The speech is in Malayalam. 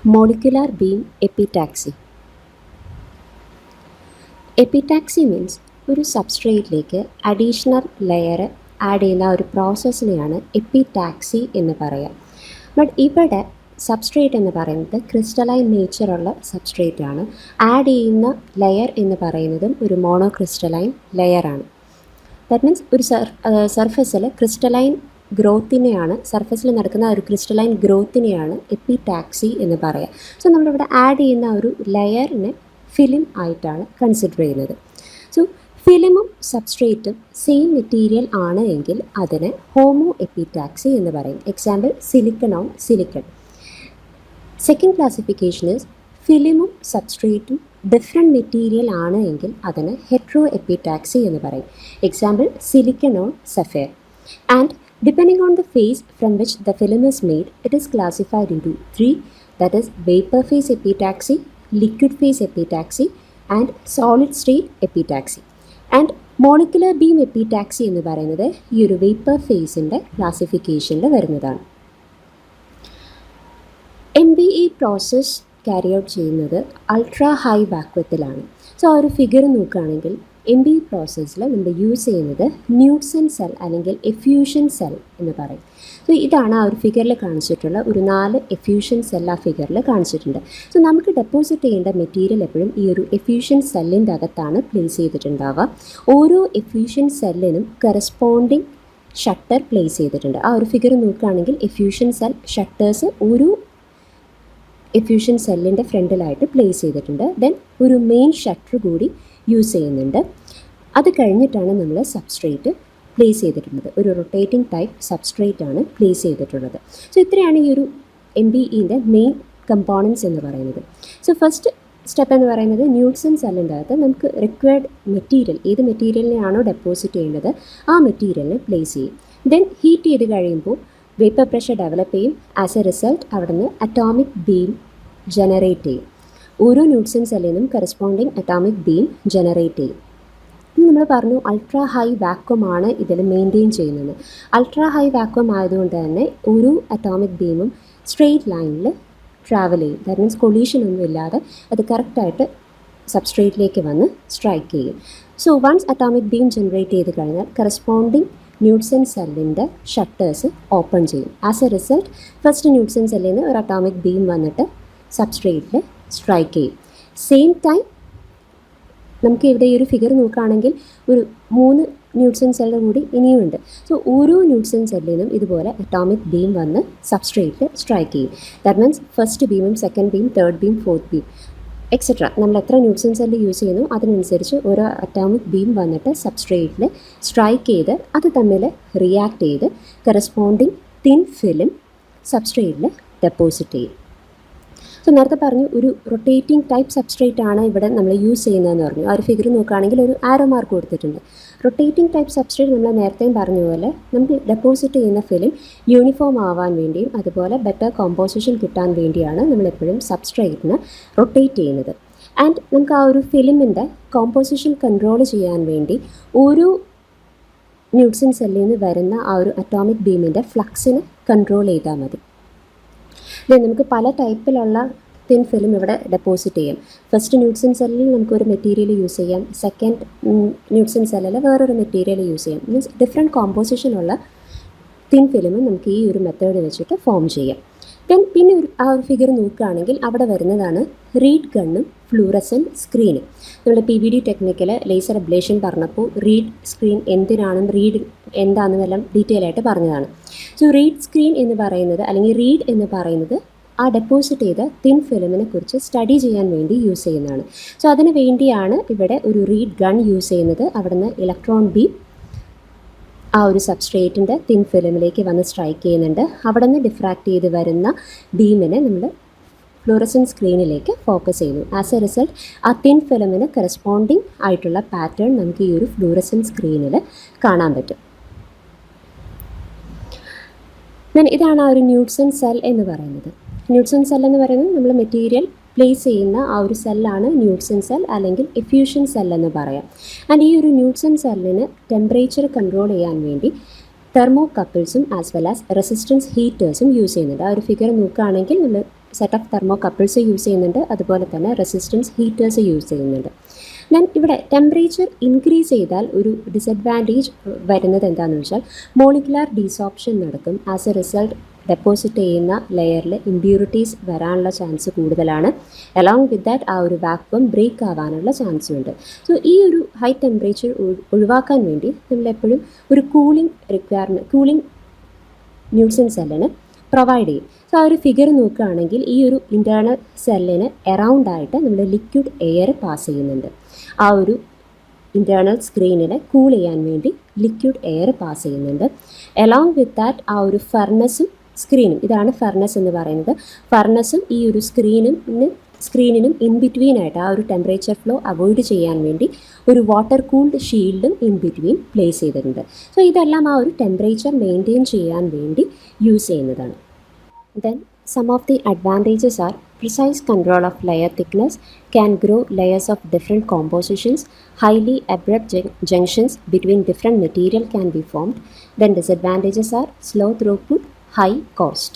Molecular beam epitaxy. എപ്പിടാക്സി മീൻസ് ഒരു സബ്സ്ട്രേറ്റിലേക്ക് അഡീഷണൽ ലെയർ ആഡ് ചെയ്യുന്ന ഒരു പ്രോസസ്സിനെയാണ് എപ്പിടാക്സി എന്ന് പറയുക. ബട്ട് ഇവിടെ സബ്സ്ട്രേറ്റ് എന്ന് പറയുന്നത് ക്രിസ്റ്റലൈൻ നേച്ചറുള്ള സബ്സ്ട്രേറ്റ് ആണ്. ആഡ് ചെയ്യുന്ന ലെയർ എന്ന് പറയുന്നതും ഒരു മോണോക്രിസ്റ്റലൈൻ ലെയറാണ്. ദാറ്റ് മീൻസ് ഒരു സർഫസിൽ ക്രിസ്റ്റലൈൻ ഗ്രോത്തിനെയാണ്, സർഫസിൽ നടക്കുന്ന ഒരു ക്രിസ്റ്റലൈൻ ഗ്രോത്തിനെയാണ് എപ്പിടാക്സി എന്ന് പറയുക. സോ നമ്മളിവിടെ ആഡ് ചെയ്യുന്ന ഒരു ലെയറിനെ ഫിലിം ആയിട്ടാണ് കൺസിഡർ ചെയ്യുന്നത്. സോ ഫിലിമും സബ്സ്ട്രേറ്റും സെയിം മെറ്റീരിയൽ ആണ് എങ്കിൽ അതിനെ ഹോമോ എപ്പിടാക്സി എന്ന് പറയും. Example silicon on silicon. Second classification is ഫിലിമും സബ്സ്ട്രേറ്റും ഡിഫറെൻറ്റ് മെറ്റീരിയൽ ആണ് എങ്കിൽ അതിന് ഹെട്രോ എപ്പിടാക്സി എന്ന് പറയും. Example silicon on sapphire. And depending on the phase from which the film is made, it is classified into three, that is vapor phase epitaxy, liquid phase epitaxy and solid state epitaxy. And molecular beam epitaxy എന്ന് പറയുന്നത് ഈ ഒരു വേപ്പർ ഫേസിൻ്റെ ക്ലാസിഫിക്കേഷനിൽ വരുന്നതാണ്. MBE പ്രോസസ്സ് ക്യാരി ഔട്ട് ചെയ്യുന്നത് അൾട്രാ ഹൈ വാക്വത്തിലാണ്. സോ ആ ഒരു ഫിഗർ നോക്കുകയാണെങ്കിൽ MBE പ്രോസസ്സിൽ നമ്മൾ യൂസ് ചെയ്യുന്നത് ന്യൂട്സൺ സെൽ അല്ലെങ്കിൽ എഫ്യൂഷൻ സെൽ എന്ന് പറയും. സോ ഇതാണ് ആ ഒരു ഫിഗറിൽ കാണിച്ചിട്ടുള്ള ഒരു 4 എഫ്യൂഷൻ സെൽ ആ ഫിഗറിൽ കാണിച്ചിട്ടുണ്ട്. സോ നമുക്ക് ഡെപ്പോസിറ്റ് ചെയ്യേണ്ട മെറ്റീരിയൽ എപ്പോഴും ഈ ഒരു എഫ്യൂഷൻ സെല്ലിൻ്റെ അകത്താണ് പ്ലേസ് ചെയ്തിട്ടുണ്ടാവുക. ഓരോ എഫ്യൂഷൻ സെല്ലിനും കറസ്പോണ്ടിങ് ഷട്ടർ പ്ലേസ് ചെയ്തിട്ടുണ്ട്. ആ ഒരു ഫിഗർ നോക്കുകയാണെങ്കിൽ എഫ്യൂഷൻ സെൽ ഷട്ടേഴ്സ് ഒരു എഫ്യൂഷൻ സെല്ലിൻ്റെ ഫ്രണ്ടിലായിട്ട് പ്ലേസ് ചെയ്തിട്ടുണ്ട്. ദെൻ ഒരു മെയിൻ ഷട്ടർ കൂടി യൂസ് ചെയ്യുന്നുണ്ട്. അത് കഴിഞ്ഞിട്ടാണ് നമ്മൾ സബ്സ്ട്രേറ്റ് പ്ലേസ് ചെയ്തിട്ടുള്ളത്. ഒരു റൊട്ടേറ്റിംഗ് ടൈപ്പ് സബ്സ്ട്രേറ്റ് ആണ് പ്ലേസ് ചെയ്തിട്ടുള്ളത്. സോ ഇത്രയാണ് ഈ ഒരു MBEൻ്റെ മെയിൻ കമ്പോണൻസ് എന്ന് പറയുന്നത്. സോ ഫസ്റ്റ് സ്റ്റെപ്പ് എന്ന് പറയുന്നത് ന്യൂട്സൺ സെല്ലിൻ്റെ അകത്ത് നമുക്ക് റിക്വയർഡ് മെറ്റീരിയൽ, ഏത് മെറ്റീരിയലിനെയാണോ ഡെപ്പോസിറ്റ് ചെയ്യേണ്ടത് ആ മെറ്റീരിയലിനെ പ്ലേസ് ചെയ്യും. ദെൻ ഹീറ്റ് ചെയ്ത് കഴിയുമ്പോൾ വേപ്പർ പ്രഷർ ഡെവലപ്പ് ചെയ്യും. ആസ് എ റിസൾട്ട് അവിടുന്ന് അറ്റോമിക് ബീം ജനറേറ്റ് ചെയ്യും. ഓരോ ന്യൂട്സൺ സെല്ലിനും കറസ്പോണ്ടിങ് അറ്റോമിക് ബീം ജനറേറ്റ് ചെയ്യും. നമ്മൾ പറഞ്ഞു അൾട്രാ ഹൈ വാക്വം ആണ് ഇതിൽ മെയിൻറ്റെയിൻ ചെയ്യുന്നത്. അൾട്രാ ഹൈ വാക്വം ആയതുകൊണ്ട് തന്നെ ഒരു അറ്റോമിക് ബീമും സ്ട്രെയിറ്റ് ലൈനിൽ ട്രാവൽ ചെയ്യും. ദാറ്റ് മീൻസ് കൊളീഷൻ ഒന്നും ഇല്ലാതെ അത് കറക്റ്റായിട്ട് സബ്സ്ട്രേറ്റിലേക്ക് വന്ന് സ്ട്രൈക്ക് ചെയ്യും. So once atomic beam generate ചെയ്ത് കഴിഞ്ഞാൽ കറസ്പോണ്ടിങ് ന്യൂട്സൺ സെല്ലിൻ്റെ ഷട്ടേഴ്സ് ഓപ്പൺ ചെയ്യും. As a result first Knudsen സെല്ലിൽ നിന്ന് ഒരു അറ്റോമിക് ബീം വന്നിട്ട് സബ്സ്ട്രേറ്റിൽ സ്ട്രൈക്ക് ചെയ്യും. സെയിം ടൈം നമുക്ക് ഇവിടെ ഈ ഒരു ഫിഗർ നോക്കുകയാണെങ്കിൽ ഒരു 3 ന്യൂട്സൺ സെല്ല് കൂടി ഇനിയുമുണ്ട്. സോ ഓരോ ന്യൂട്സൺ സെല്ലിനും ഇതുപോലെ അറ്റോമിക് ബീം വന്ന് സബ്സ്ട്രേറ്റിൽ സ്ട്രൈക്ക് ചെയ്യും. ദാറ്റ് മീൻസ് ഫസ്റ്റ് ബീമും second beam, third beam, fourth beam etcetera നമ്മൾ എത്ര ന്യൂട്സൺ സെല്ല് യൂസ് ചെയ്യുന്നു അതിനനുസരിച്ച് ഓരോ അറ്റോമിക് ബീം വന്നിട്ട് സബ്സ്ട്രേറ്റിൽ സ്ട്രൈക്ക് ചെയ്ത് അത് തമ്മിൽ റിയാക്ട് ചെയ്ത് കറസ്പോണ്ടിങ് തിൻ ഫിലിം സബ്സ്ട്രേറ്റിൽ ഡെപ്പോസിറ്റ് ചെയ്യും. സോ നേരത്തെ പറഞ്ഞു ഒരു റൊട്ടേറ്റിംഗ് ടൈപ്പ് സബ്സ്ട്രേറ്റ് ആണ് ഇവിടെ നമ്മൾ യൂസ് ചെയ്യുന്നതെന്ന് പറഞ്ഞു. ആ ഒരു ഫിഗർ നോക്കുകയാണെങ്കിൽ ഒരു ആരോ മാർക്ക് കൊടുത്തിട്ടുണ്ട്. റൊട്ടേറ്റിംഗ് ടൈപ്പ് സബ്സ്ട്രേറ്റ് നമ്മൾ നേരത്തെയും പറഞ്ഞ പോലെ നമുക്ക് ഡെപ്പോസിറ്റ് ചെയ്യുന്ന ഫിലിം യൂണിഫോം ആവാൻ വേണ്ടിയും അതുപോലെ ബെറ്റർ കോമ്പോസിഷൻ കിട്ടാൻ വേണ്ടിയാണ് നമ്മളെപ്പോഴും സബ്സ്ട്രേറ്റിന് റൊട്ടേറ്റ് ചെയ്യുന്നത്. ആൻഡ് നമുക്ക് ആ ഒരു ഫിലിമിൻ്റെ കോമ്പോസിഷൻ കൺട്രോൾ ചെയ്യാൻ വേണ്ടി ഒരു ന്യൂട്സൺ സെല്ലിൽ നിന്ന് വരുന്ന ആ ഒരു അറ്റോമിക് ബീമിൻ്റെ ഫ്ലക്സിനെ കൺട്രോൾ ചെയ്താൽ മതി. നമുക്ക് പല ടൈപ്പിലുള്ള തിൻ ഫിലിം ഇവിടെ ഡെപ്പോസിറ്റ് ചെയ്യാം. ഫസ്റ്റ് ന്യൂട്സൺ സെല്ലിൽ നമുക്കൊരു മെറ്റീരിയൽ യൂസ് ചെയ്യാം, സെക്കൻഡ് ന്യൂട്സൺ സെല്ലിൽ വേറൊരു മെറ്റീരിയൽ യൂസ് ചെയ്യാം. മീൻസ് ഡിഫറെൻറ്റ് കോമ്പോസിഷനുള്ള തിൻ ഫിലിം നമുക്ക് ഈ ഒരു മെത്തേഡ് വെച്ചിട്ട് ഫോം ചെയ്യാം. പിന്നെ ആ ഒരു ഫിഗർ നോക്കുകയാണെങ്കിൽ അവിടെ വരുന്നതാണ് റീഡ് ഗണ്ണും ഫ്ലൂറസെൻറ്റ് സ്ക്രീനും. നമ്മൾ PVD ടെക്നിക്കിൽ ലേസർ അബ്ലേഷൻ പറഞ്ഞപ്പോൾ റീഡ് സ്ക്രീൻ എന്തിനാണെന്നും റീഡ് എന്താണെന്നും എല്ലാം ഡീറ്റെയിൽ ആയിട്ട് പറഞ്ഞതാണ്. സോ റീഡ് സ്ക്രീൻ എന്ന് പറയുന്നത് അല്ലെങ്കിൽ റീഡ് എന്ന് പറയുന്നത് ആ ഡെപ്പോസിറ്റ് ചെയ്ത തിൻ ഫിലിമിനെ കുറിച്ച് സ്റ്റഡി ചെയ്യാൻ വേണ്ടി യൂസ് ചെയ്യുന്നതാണ്. സോ അതിന് വേണ്ടിയാണ് ഇവിടെ ഒരു റീഡ് ഗൺ യൂസ് ചെയ്യുന്നത്. അവിടുന്ന് ഇലക്ട്രോൺ ബീം ആ ഒരു സബ്സ്ട്രേറ്റിൻ്റെ തിൻ ഫിലിമിലേക്ക് വന്ന് സ്ട്രൈക്ക് ചെയ്യുന്നുണ്ട്. അവിടെ നിന്ന് ഡിഫ്രാക്ട് ചെയ്ത് വരുന്ന ബീമിനെ നമ്മൾ ഫ്ലൂറസെൻറ്റ് സ്ക്രീനിലേക്ക് ഫോക്കസ് ചെയ്യുന്നു. ആസ് എ റിസൾട്ട് ആ തിൻ ഫിലിമിന് കറസ്പോണ്ടിങ് ആയിട്ടുള്ള പാറ്റേൺ നമുക്ക് ഈ ഒരു ഫ്ലൂറസെൻറ്റ് സ്ക്രീനിൽ കാണാൻ പറ്റും. ഇതാണ് ആ ഒരു ന്യൂട്സൺ സെൽ എന്ന് പറയുന്നത്. ന്യൂട്സൺ സെൽ എന്ന് പറയുന്നത് നമ്മൾ മെറ്റീരിയൽ പ്ലേസ് ചെയ്യുന്ന ആ ഒരു സെല്ലാണ് ന്യൂട്സൺ സെൽ അല്ലെങ്കിൽ എഫ്യൂഷൻ സെൽ എന്ന് പറയാം. ആൻഡ് ഈ ഒരു ന്യൂട്സൺ സെല്ലിന് ടെമ്പറേച്ചർ കൺട്രോൾ ചെയ്യാൻ വേണ്ടി തെർമോ കപ്പിൾസും ആസ് വെൽ ആസ് റെസിസ്റ്റൻസ് ഹീറ്റേഴ്സും യൂസ് ചെയ്യുന്നുണ്ട്. ആ ഒരു ഫിഗർ നോക്കുകയാണെങ്കിൽ നമ്മൾ സെറ്റ് ഓഫ് തെർമോകപ്പിൾസ് യൂസ് ചെയ്യുന്നുണ്ട്, അതുപോലെ തന്നെ റെസിസ്റ്റൻസ് ഹീറ്റേഴ്സ് യൂസ് ചെയ്യുന്നുണ്ട്. ദെൻ ഇവിടെ ടെമ്പറേച്ചർ ഇൻക്രീസ് ചെയ്താൽ ഒരു ഡിസഡ്വാൻറ്റേജ് വരുന്നത് എന്താണെന്ന് വെച്ചാൽ മോളിക്കുലാർ ഡീസോപ്ഷൻ നടക്കും. ആസ് എ റിസൾട്ട് ഡെപ്പോസിറ്റ് ചെയ്യുന്ന ലെയറിൽ ഇമ്പ്യൂരിറ്റീസ് വരാനുള്ള ചാൻസ് കൂടുതലാണ്. അലോങ് വിത്ത് ദാറ്റ് ആ ഒരു വാക്വം ബ്രേക്ക് ആവാനുള്ള ചാൻസും ഉണ്ട്. സോ ഈ ഒരു ഹൈ ടെമ്പറേച്ചർ ഒഴിവാക്കാൻ വേണ്ടി നമ്മളെപ്പോഴും ഒരു കൂളിംഗ് ന്യൂട്സൺ സെല്ലിന് പ്രൊവൈഡ് ചെയ്യും. സോ ആ ഒരു ഫിഗർ നോക്കുകയാണെങ്കിൽ ഈ ഒരു ഇൻറ്റേർണൽ സെല്ലിന് എറൗണ്ടായിട്ട് നമ്മൾ ലിക്വിഡ് എയർ പാസ് ചെയ്യുന്നുണ്ട്. ആ ഒരു ഇൻറ്റേർണൽ സ്ക്രീനിനെ കൂൾ ചെയ്യാൻ വേണ്ടി ലിക്വിഡ് എയർ പാസ് ചെയ്യുന്നുണ്ട്. അലോങ് വിത്ത് ദാറ്റ് ആ ഒരു ഫർണസും സ്ക്രീനും, ഇതാണ് ഫർണസ് എന്ന് പറയുന്നത്, ഫർണസും ഈ ഒരു സ്ക്രീനിനും ഇൻ ബിറ്റ്വീൻ ആയിട്ട് ആ ഒരു ടെമ്പറേച്ചർ ഫ്ലോ അവോയ്ഡ് ചെയ്യാൻ വേണ്ടി ഒരു വാട്ടർ കൂൾഡ് ഷീൽഡും ഇൻ ബിറ്റ്വീൻ പ്ലേസ് ചെയ്തിട്ടുണ്ട്. സോ ഇതെല്ലാം ആ ഒരു ടെമ്പറേച്ചർ മെയിൻറ്റെയിൻ ചെയ്യാൻ വേണ്ടി യൂസ് ചെയ്യുന്നതാണ്. Then some of the advantages are precise control of layer thickness, can grow layers of different compositions, highly abrupt junctions between different material can be formed. Then disadvantages are slow throughput, high cost.